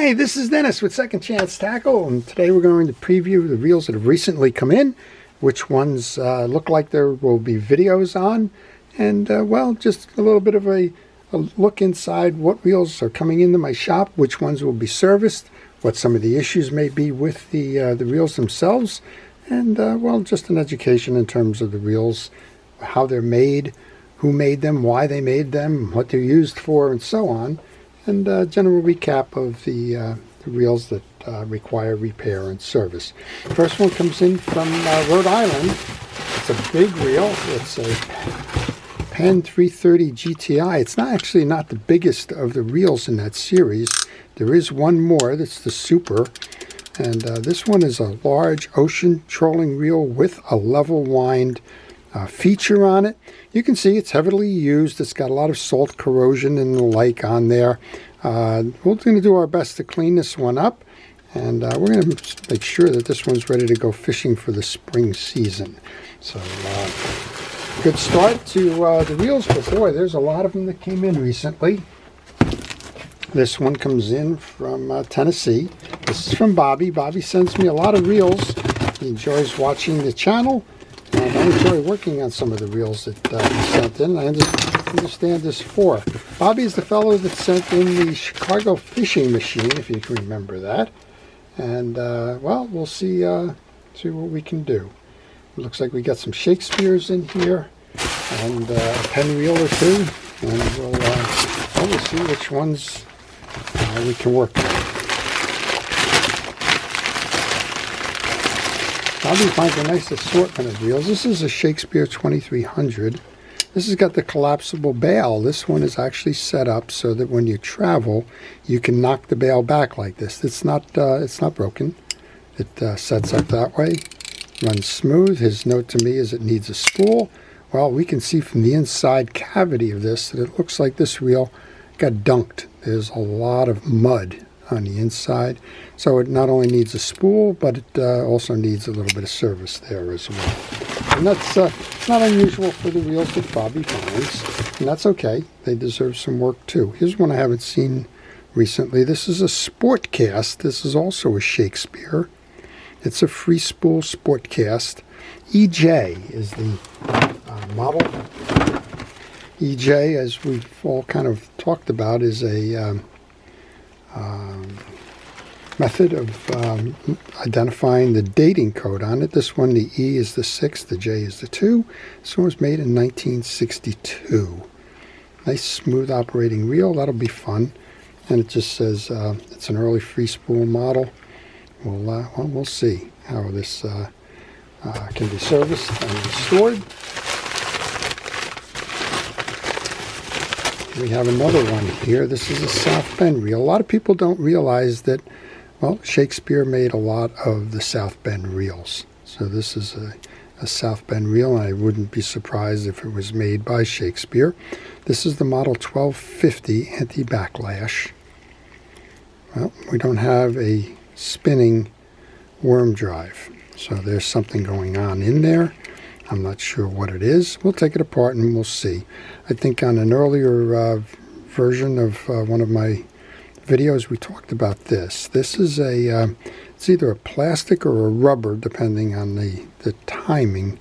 Hi, this is Dennis with Second Chance Tackle, and today we're going to preview the reels that have recently come in, which ones look like there will be videos on, and well, just a little bit of a look inside what reels are coming into my shop, which ones will be serviced, what some of the issues may be with the reels themselves, and well, just an education in terms of the reels, how they're made, who made them, why they made them, what they're used for, and so on. And a general recap of the reels that require repair and service. First one comes in from Rhode Island. It's a big reel. It's a Penn 330 GTI. It's not the biggest of the reels in that series. There is one more that's the Super. And this one is a large ocean trolling reel with a level wind feature on it. You can see it's heavily used. It's got a lot of salt corrosion and the like on there. We're going to do our best to clean this one up, and we're going to make sure that this one's ready to go fishing for the spring season. So good start to the reels, but boy, there's a lot of them that came in recently. This one comes in from Tennessee. This is from Bobby. Bobby sends me a lot of reels. He enjoys watching the channel. And I enjoy working on some of the reels that he sent in. I understand this for. Bobby is the fellow that sent in the Chicago fishing machine, if you can remember that. And, well, we'll see what we can do. It looks like we got some Shakespeare's in here, and a Penn reel or two. And we'll see which ones we can work with. Bobby finds a nice assortment of reels. This is a Shakespeare 2300. This has got the collapsible bail. This one is actually set up so that when you travel, you can knock the bail back like this. It's not broken. It sets up that way, runs smooth. His note to me is it needs a spool. Well, we can see from the inside cavity of this that it looks like this reel got dunked. There's a lot of mud on the inside, so it not only needs a spool, but it also needs a little bit of service there as well. And that's not unusual for the reels that Bobby finds, and that's okay. They deserve some work too. Here's one I haven't seen recently. This is a Sportcast. This is also a Shakespeare. It's a free spool Sportcast. EJ is the model. EJ, as we've all kind of talked about, is a method of identifying the dating code on it. This one, the E is the 6, the J is the 2. This one was made in 1962. Nice smooth operating reel. That'll be fun. And it just says it's an early free spool model. We'll see how this can be serviced and restored. We have another one here. This is a South Bend reel. A lot of people don't realize that, well, Shakespeare made a lot of the South Bend reels. So this is a South Bend reel, and I wouldn't be surprised if it was made by Shakespeare. This is the model 1250 anti-backlash. Well, we don't have a spinning worm drive, so there's something going on in there. I'm not sure what it is. We'll take it apart and we'll see. I think on an earlier version of one of my videos, we talked about this. This is it's either a plastic or a rubber, depending on the timing,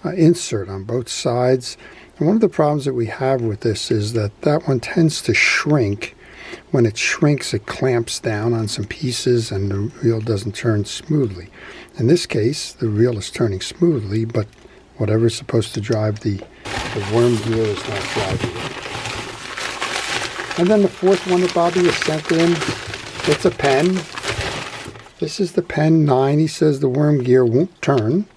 insert on both sides. And one of the problems that we have with this is that one tends to shrink. When it shrinks, it clamps down on some pieces and the reel doesn't turn smoothly. In this case, the reel is turning smoothly, but whatever is supposed to drive the worm gear is not driving it. And then the fourth one that Bobby has sent in, it's a Penn. This is the Penn 9. He says the worm gear won't turn.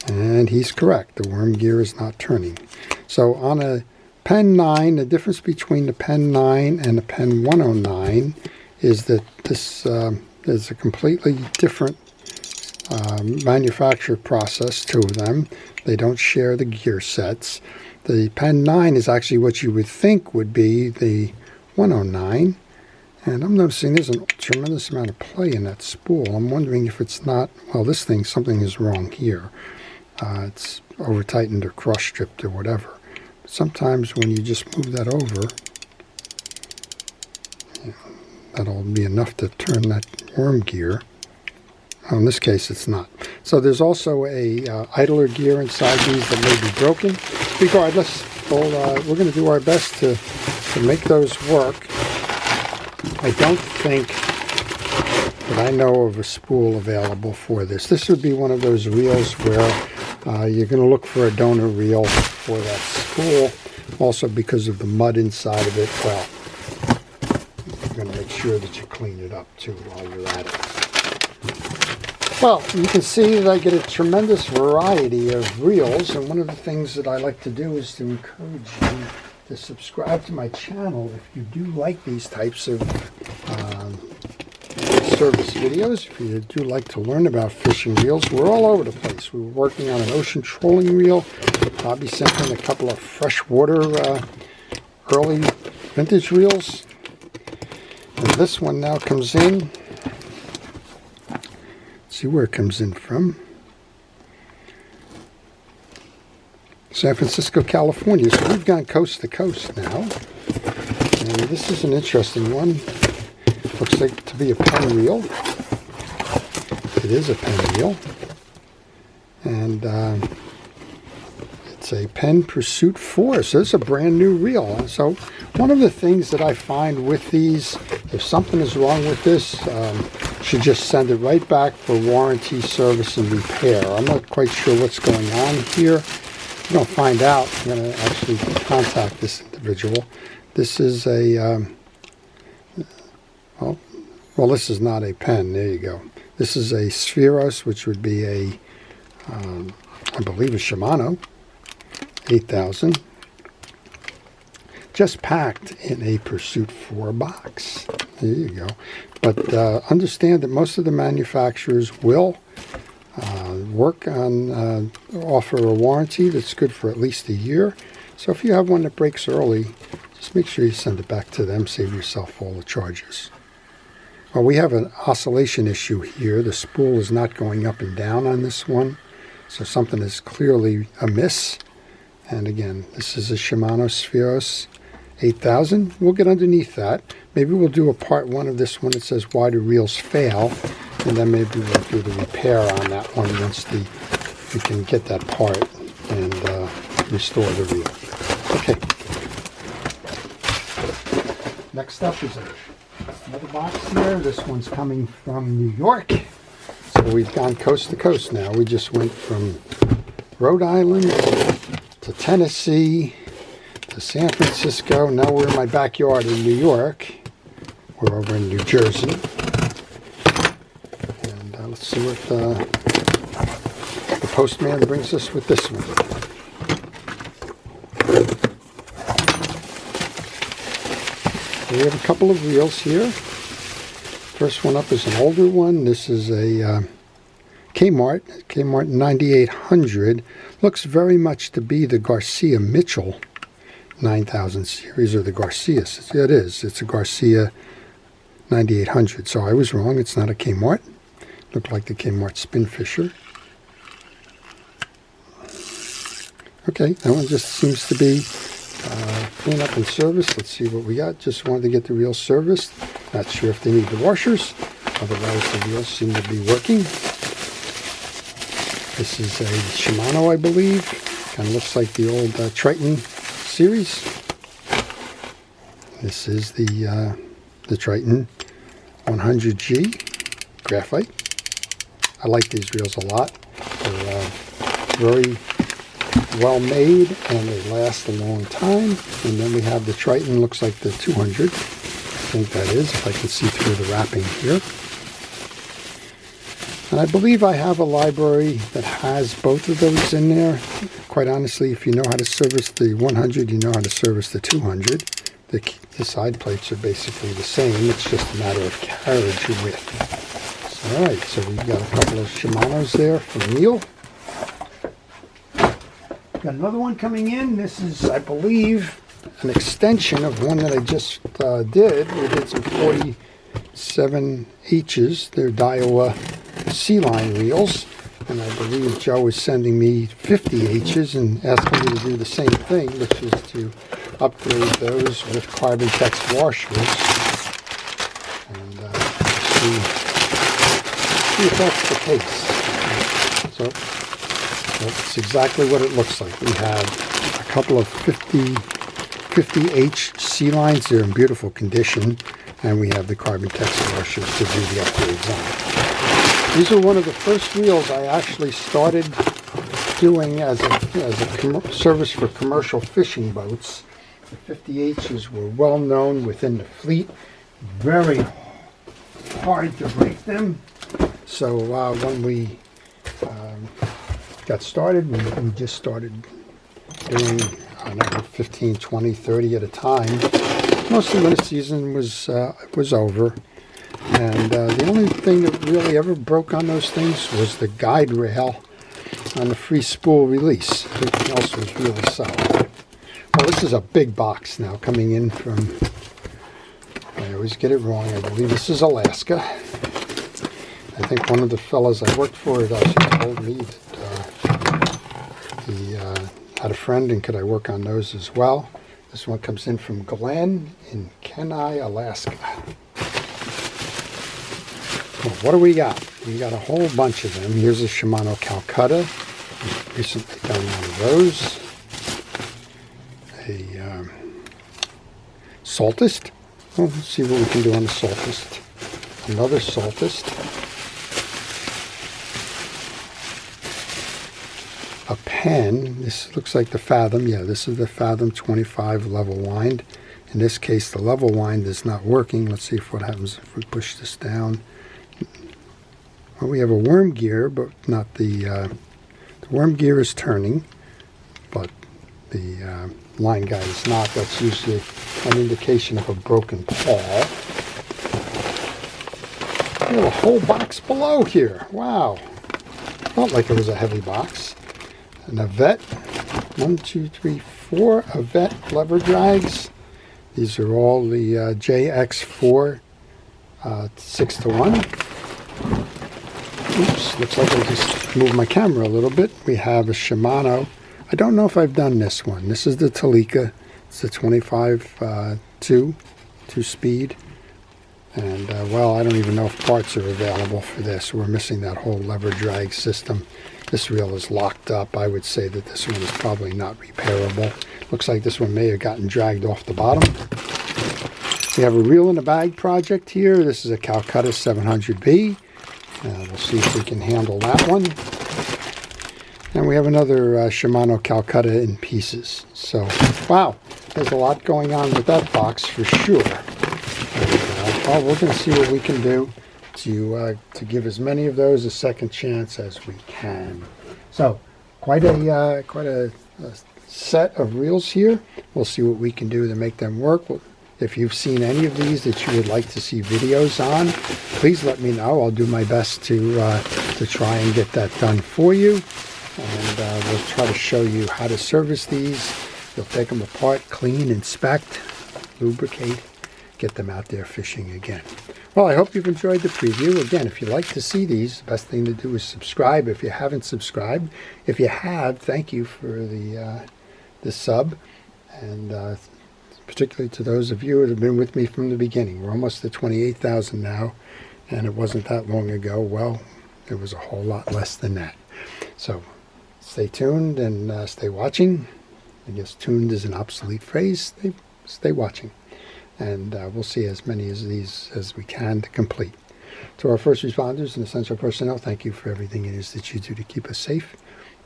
And he's correct. The worm gear is not turning. So on a Penn 9, the difference between the Penn 9 and the Penn 109 is that this is a completely different manufacture process, two of them. They don't share the gear sets. The Penn 9 is actually what you would think would be the 109, and I'm noticing there's a tremendous amount of play in that spool. I'm wondering if it's not, well, this thing, something is wrong here. It's over tightened or cross stripped or whatever. But sometimes when you just move that over, That'll be enough to turn that worm gear. Oh, in this case, it's not. So there's also a idler gear inside these that may be broken. Regardless, we're going to do our best to make those work. I don't think that I know of a spool available for this. This would be one of those reels where you're going to look for a donor reel for that spool. Also, because of the mud inside of it, well, you're going to make sure that you clean it up too while you're at it. Well, you can see that I get a tremendous variety of reels, and one of the things that I like to do is to encourage you to subscribe to my channel if you do like these types of service videos. If you do like to learn about fishing reels, we're all over the place. We're working on an ocean trolling reel. Bobby sent in a couple of freshwater early vintage reels. And this one now comes in. Let's see where it comes in from. San Francisco, California. So we've gone coast to coast now. And this is an interesting one. Looks like to be a pen reel. It is a pen reel. And it's a Penn Pursuit 4. So it's a brand new reel. So one of the things that I find with these, if something is wrong with this, you should just send it right back for warranty, service, and repair. I'm not quite sure what's going on here. If you don't find out, I'm going to actually contact this individual. This is a, well, this is not a pen. There you go. This is a Spheros, which would be a, I believe, a Shimano 8000. Just packed in a Pursuit 4 box. There you go. But understand that most of the manufacturers will work on, offer a warranty that's good for at least a year. So if you have one that breaks early, just make sure you send it back to them, save yourself all the charges. Well, we have an oscillation issue here. The spool is not going up and down on this one. So something is clearly amiss. And again, this is a Shimano Spheros 8000. We'll get underneath that. Maybe we'll do a part 1 of this one that says why do reels fail, and then maybe we'll do the repair on that one once we can get that part and restore the reel. Okay. Next up is another box here. This one's coming from New York. So we've gone coast to coast now. We just went from Rhode Island to Tennessee to San Francisco. Now we're in my backyard in New York. We're over in New Jersey. And let's see what the postman brings us with this one. We have a couple of reels here. First one up is an older one. This is a Kmart 9800. Looks very much to be the Garcia Mitchell 9000 series, or the Garcia. Yeah, it is. It's a Garcia 9800. So I was wrong. It's not a Kmart. Looked like the Kmart Spinfisher. Okay, that one just seems to be clean up and service. Let's see what we got. Just wanted to get the reel serviced. Not sure if they need the washers. Otherwise, the reels seem to be working. This is a Shimano, I believe. Kind of looks like the old Triton series. This is the Triton 100G graphite. I like these reels a lot. They're very well made and they last a long time. And then we have the Triton, looks like the 200. I think that is, if I can see through the wrapping here. And I believe I have a library that has both of those in there. Quite honestly, if you know how to service the 100, you know how to service the 200. The side plates are basically the same. It's just a matter of carriage width. So, all right, so we've got a couple of Shimanos there from Neil. Got another one coming in. This is, I believe, an extension of one that I just did. We did some 47H's. They're Daiwa C-line reels. And I believe Joe is sending me 50H's and asking me to do the same thing, which is to upgrade those with Carbon Tex washers. see if that's the case. So that's exactly what it looks like. We have a couple of 50H sea lines. They're in beautiful condition. And we have the Carbon Tex washers to do the upgrades on. These are one of the first reels I actually started doing as a service for commercial fishing boats. The 50Hs were well known within the fleet. Very hard to break them. So when we got started, we just started doing, I don't know, 15, 20, 30 at a time. Mostly when the season was over. And the only thing that really ever broke on those things was the guide rail on the free spool release. Everything else was really solid. Well, this is a big box now coming in from, I always get it wrong, I believe this is Alaska. I think one of the fellas I worked for had also told me that he had a friend and could I work on those as well. This one comes in from Glenn in Kenai, Alaska. Well, what do we got? We got a whole bunch of them. Here's a Shimano Calcutta. We've recently done one of those. A Saltist. Well, let's see what we can do on the Saltist. Another Saltist. A pen. This looks like the Fathom. Yeah, this is the Fathom 25 level wind. In this case, the level wind is not working. Let's see what happens if we push this down. Well, we have a worm gear, but not the worm gear is turning, but the line guide is not. That's usually an indication of a broken pawl. We have a whole box below here. Wow. Felt like it was a heavy box. An Avette, 1, 2, 3, 4 Avette lever drags. These are all the JX4 6-to-1. Oops, looks like I just moved my camera a little bit. We have a Shimano. I don't know if I've done this one. This is the Talika. It's a 25 2-speed. And, well, I don't even know if parts are available for this. We're missing that whole lever drag system. This reel is locked up. I would say that this one is probably not repairable. Looks like this one may have gotten dragged off the bottom. We have a reel in a bag project here. This is a Calcutta 700B. We'll see if we can handle that one. And we have another Shimano Calcutta in pieces. So, wow, there's a lot going on with that box for sure. Well, we're going to see what we can do to give as many of those a second chance as we can. So, quite a set of reels here. We'll see what we can do to make them work. If you've seen any of these that you would like to see videos on, please let me know. I'll do my best to try and get that done for you. And we'll try to show you how to service these. You'll take them apart, clean, inspect, lubricate, get them out there fishing again. Well, I hope you've enjoyed the preview. Again, if you'd like to see these, the best thing to do is subscribe if you haven't subscribed. If you have, thank you for the sub. And particularly to those of you that have been with me from the beginning. We're almost at 28,000 now, and it wasn't that long ago. Well, it was a whole lot less than that. So stay tuned and stay watching. I guess tuned is an obsolete phrase. Stay watching. And we'll see as many of these as we can to complete. To our first responders and essential personnel, thank you for everything it is that you do to keep us safe.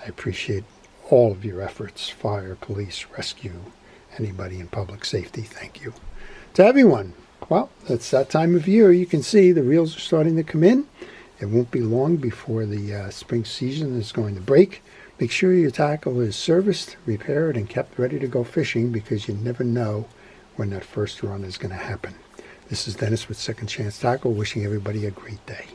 I appreciate all of your efforts, fire, police, rescue, anybody in public safety, thank you. To everyone, well, it's that time of year. You can see the reels are starting to come in. It won't be long before the spring season is going to break. Make sure your tackle is serviced, repaired, and kept ready to go fishing, because you never know when that first run is going to happen. This is Dennis with Second Chance Tackle, wishing everybody a great day.